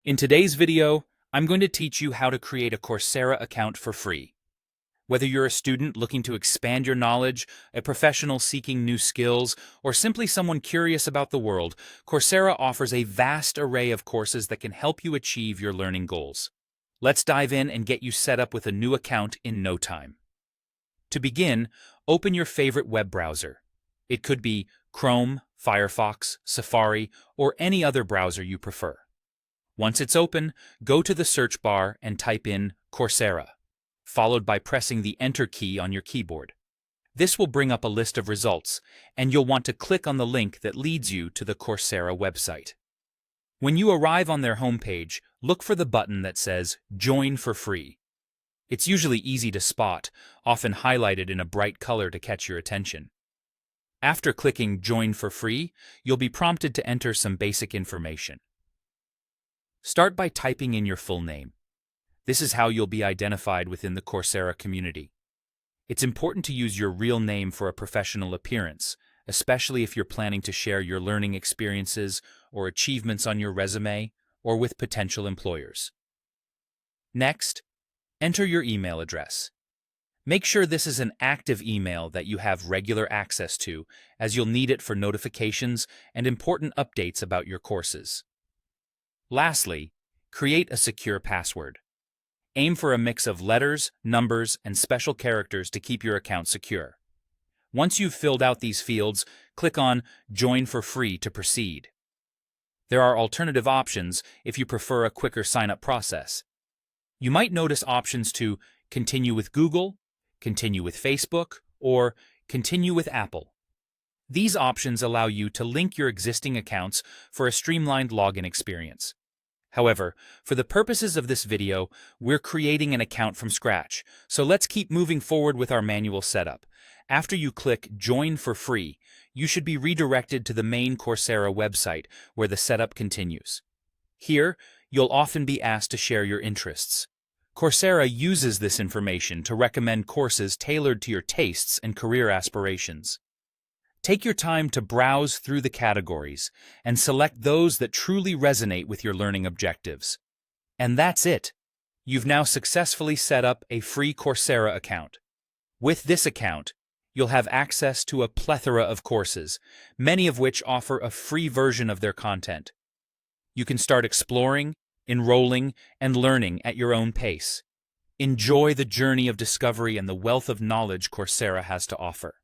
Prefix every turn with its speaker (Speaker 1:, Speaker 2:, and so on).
Speaker 1: In today's video, I'm going to teach you how to create a Coursera account for free. Whether you're a student looking to expand your knowledge, a professional seeking new skills, or simply someone curious about the world, Coursera offers a vast array of courses that can help you achieve your learning goals. Let's dive in and get you set up with a new account in no time. To begin, open your favorite web browser. It could be Chrome, Firefox, Safari, or any other browser you prefer. Once it's open, go to the search bar and type in Coursera, followed by pressing the Enter key on your keyboard. This will bring up a list of results, and you'll want to click on the link that leads you to the Coursera website. When you arrive on their homepage, look for the button that says Join for Free. It's usually easy to spot, often highlighted in a bright color to catch your attention. After clicking Join for Free, you'll be prompted to enter some basic information. Start by typing in your full name. This is how you'll be identified within the Coursera community. It's important to use your real name for a professional appearance, especially if you're planning to share your learning experiences or achievements on your resume or with potential employers. Next, enter your email address. Make sure this is an active email that you have regular access to, as you'll need it for notifications and important updates about your courses. Lastly, create a secure password. Aim for a mix of letters, numbers, and special characters to keep your account secure. Once you've filled out these fields, click on Join for Free to proceed. There are alternative options if you prefer a quicker sign-up process. You might notice options to Continue with Google, Continue with Facebook, or Continue with Apple. These options allow you to link your existing accounts for a streamlined login experience. However, for the purposes of this video, we're creating an account from scratch, so let's keep moving forward with our manual setup. After you click Join for Free, you should be redirected to the main Coursera website where the setup continues. Here, you'll often be asked to share your interests. Coursera uses this information to recommend courses tailored to your tastes and career aspirations. Take your time to browse through the categories and select those that truly resonate with your learning objectives. And that's it. You've now successfully set up a free Coursera account. With this account, you'll have access to a plethora of courses, many of which offer a free version of their content. You can start exploring, enrolling, and learning at your own pace. Enjoy the journey of discovery and the wealth of knowledge Coursera has to offer.